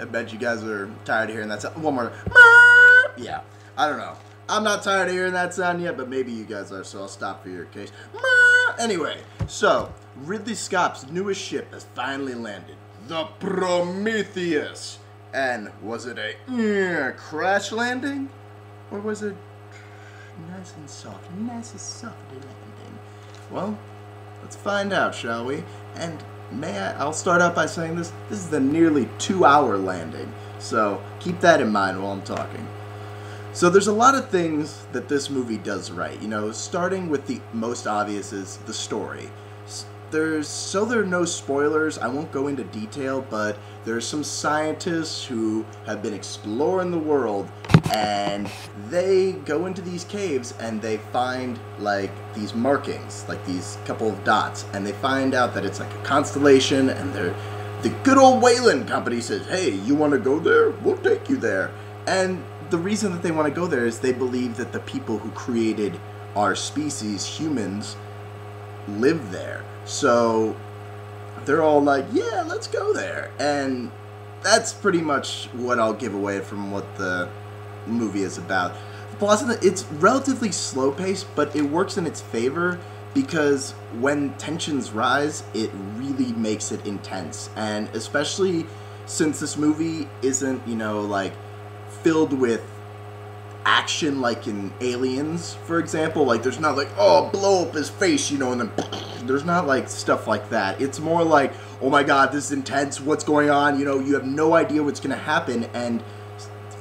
I bet you guys are tired of hearing that sound. One more. Yeah, I don't know. I'm not tired of hearing that sound yet, but maybe you guys are, so I'll stop for your case. Anyway, so Ridley Scott's newest ship has finally landed. The Prometheus. And was it a crash landing? Or was it nice and soft landing? Well, let's find out, shall we? And I'll start out by saying this is the nearly 2-hour landing. So keep that in mind while I'm talking. So there's a lot of things that this movie does right. You know, starting with the most obvious is the story. There are no spoilers, I won't go into detail, but there's some scientists who have been exploring the world, and they go into these caves and they find like these markings, like these couple of dots, and they find out that it's like a constellation, and the good old Wayland company says, hey, you want to go there? We'll take you there. And the reason that they want to go there is they believe that the people who created our species, humans, live there. So they're all like, yeah, let's go there. And that's pretty much what I'll give away from what the movie is about. The plot, it's relatively slow paced, but it works in its favor because when tensions rise, it really makes it intense. And especially since this movie isn't, you know, like filled with action like in Aliens, for example. Like, there's not like, oh, blow up his face, you know, and then there's not like stuff like that. It's more like, oh my god, this is intense, what's going on, you know, you have no idea what's going to happen, and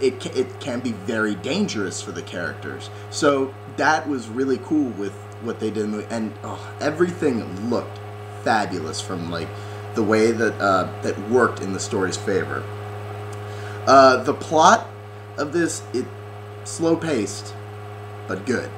it can be very dangerous for the characters. So that was really cool with what they did in the movie, and everything looked fabulous from like the way that that worked in the story's favor. The plot of this, slow paced, but good.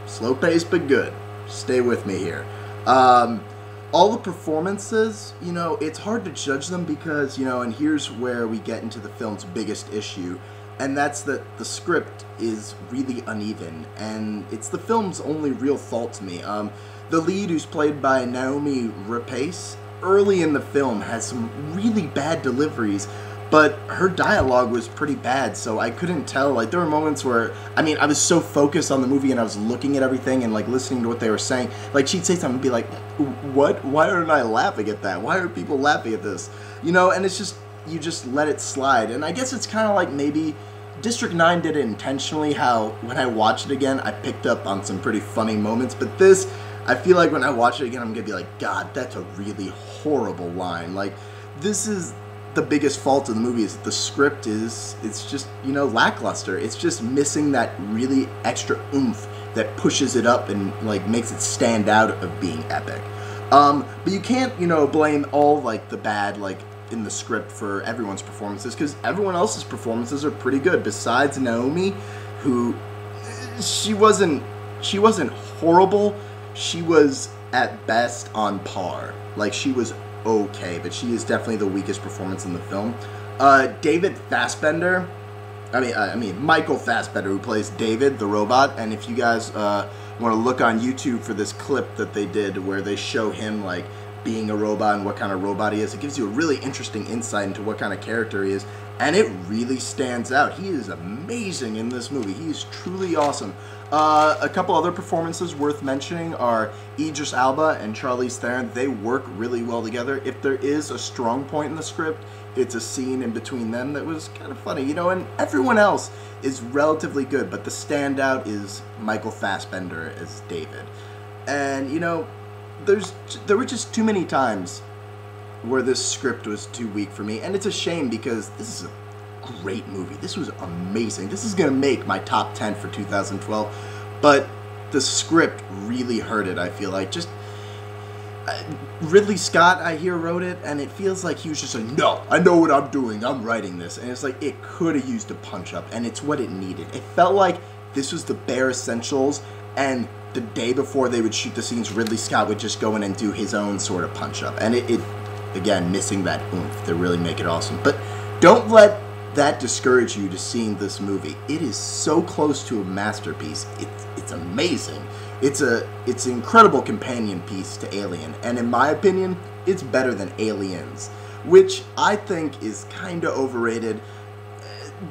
Slow paced, but good. Stay with me here. All the performances, you know, it's hard to judge them because, you know, and here's where we get into the film's biggest issue, and that's that the script is really uneven, and it's the film's only real fault to me. The lead, who's played by Naomi Rapace, early in the film has some really bad deliveries, but her dialogue was pretty bad, so I couldn't tell. Like, there were moments where, I mean, I was so focused on the movie and I was looking at everything and, like, listening to what they were saying. Like, she'd say something and be like, what? Why aren't I laughing at that? Why are people laughing at this? You know, and it's just, you just let it slide. And I guess it's kind of like maybe District 9 did it intentionally, how when I watched it again, I picked up on some pretty funny moments. But this, I feel like when I watch it again, I'm going to be like, God, that's a really horrible line. Like, this is the biggest fault of the movie, is that the script it's just, you know, lackluster. It's just missing that really extra oomph that pushes it up and like makes it stand out of being epic. But you can't, you know, blame all like the bad like in the script for everyone's performances, because everyone else's performances are pretty good besides Naomi, who she wasn't horrible. She was at best on par. Like, she was okay, but she is definitely the weakest performance in the film. David Fassbender, I mean Michael Fassbender, who plays David the robot, and if you guys want to look on YouTube for this clip that they did where they show him like being a robot and what kind of robot he is, it gives you a really interesting insight into what kind of character he is, and it really stands out. He is amazing in this movie. He is truly awesome. A couple other performances worth mentioning are Idris Elba and Charlize Theron. They work really well together. If there is a strong point in the script, it's a scene in between them that was kind of funny, you know, and everyone else is relatively good, but the standout is Michael Fassbender as David. And, you know, there were just too many times where this script was too weak for me, and it's a shame because this is a great movie. This was amazing. This is gonna make my top 10 for 2012, but the script really hurt it, I feel like. Just Ridley Scott, I hear, wrote it, and it feels like he was just like, no, I know what I'm doing, I'm writing this, and it's like, it could have used a punch-up, and it's what it needed. It felt like this was the bare essentials, and the day before they would shoot the scenes, Ridley Scott would just go in and do his own sort of punch-up, and it again, missing that oomph to really make it awesome. But don't let that discourage you to seeing this movie. It is so close to a masterpiece. It's amazing. It's an incredible companion piece to Alien, and in my opinion, it's better than Aliens. which I think is kind of overrated,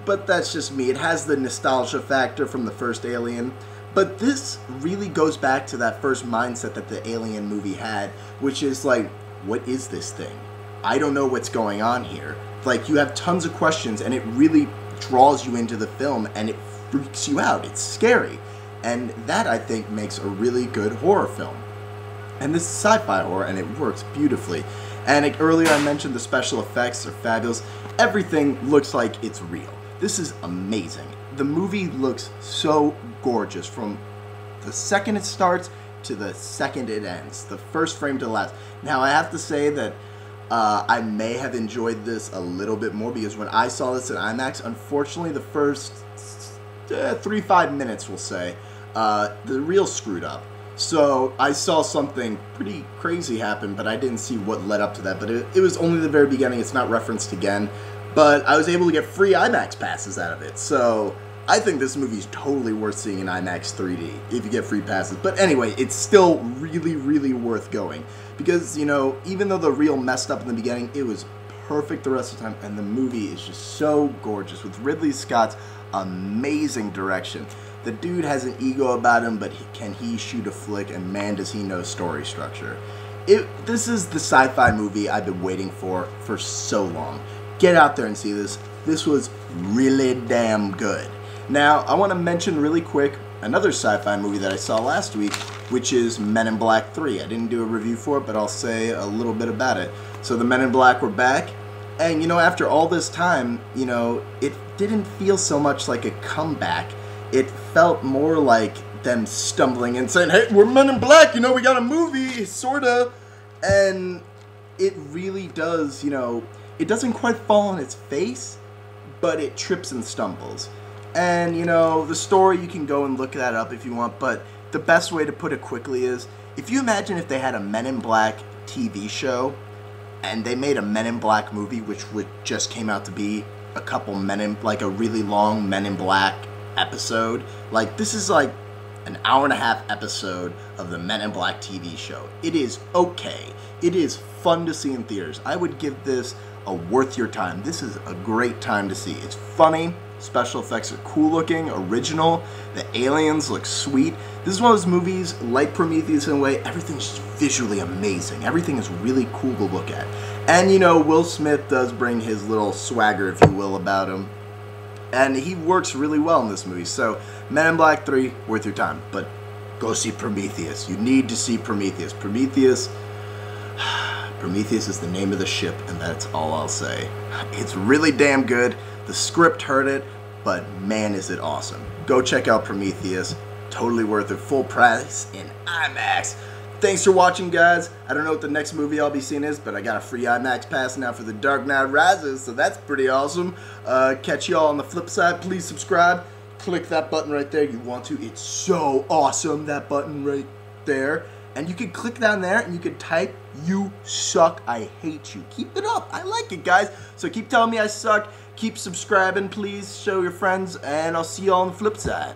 but that's just me. It has the nostalgia factor from the first Alien, but this really goes back to that first mindset that the Alien movie had, which is like, what is this thing? I don't know what's going on here. Like, you have tons of questions, and it really draws you into the film, and it freaks you out. It's scary. And that, I think, makes a really good horror film. And this is sci-fi horror, and it works beautifully. And earlier I mentioned the special effects are fabulous. Everything looks like it's real. This is amazing. The movie looks so gorgeous from the second it starts to the second it ends. The first frame to the last. Now, I have to say that I may have enjoyed this a little bit more because when I saw this in IMAX, unfortunately, the first 3-5 minutes, we'll say, the reel screwed up. So I saw something pretty crazy happen, but I didn't see what led up to that. But it was only the very beginning. It's not referenced again. But I was able to get free IMAX passes out of it. So I think this movie is totally worth seeing in IMAX 3D if you get free passes. But anyway, it's still really, really worth going. Because, you know, even though the reel messed up in the beginning, it was perfect the rest of the time. And the movie is just so gorgeous with Ridley Scott's amazing direction. The dude has an ego about him, but can he shoot a flick? And man, does he know story structure. This is the sci-fi movie I've been waiting for so long. Get out there and see this. This was really damn good. Now, I want to mention really quick another sci-fi movie that I saw last week, which is Men in Black 3. I didn't do a review for it, but I'll say a little bit about it. So the Men in Black were back, and, you know, after all this time, you know, it didn't feel so much like a comeback. It felt more like them stumbling and saying, hey, we're Men in Black, you know, we got a movie, sorta. And it really does, you know, it doesn't quite fall on its face, but it trips and stumbles. And, you know, the story, you can go and look that up if you want, but the best way to put it quickly is, if you imagine if they had a Men in Black TV show, and they made a Men in Black movie, which just came out to be a couple like a really long Men in Black episode. Like, this is like an hour-and-a-half episode of the Men in Black TV show. It is okay. It is fun to see in theaters. I would give this a worth your time. This is a great time to see. It's funny. Special effects are cool looking, original. The aliens look sweet. This is one of those movies, like Prometheus in a way, everything's just visually amazing. Everything is really cool to look at. And, you know, Will Smith does bring his little swagger, if you will, about him. And he works really well in this movie. So, Men in Black 3, worth your time. But go see Prometheus. You need to see Prometheus. Prometheus is the name of the ship, and that's all I'll say. It's really damn good. The script hurt it, but man, is it awesome. Go check out Prometheus. Totally worth it. Full price in IMAX. Thanks for watching, guys. I don't know what the next movie I'll be seeing is, but I got a free IMAX pass now for The Dark Knight Rises, so that's pretty awesome. Catch y'all on the flip side. Please subscribe. Click that button right there. You want to. It's so awesome, that button right there. And you can click down there and you can type, "You suck, I hate you." Keep it up. I like it, guys. So keep telling me I suck. Keep subscribing, please. Show your friends. And I'll see you all on the flip side.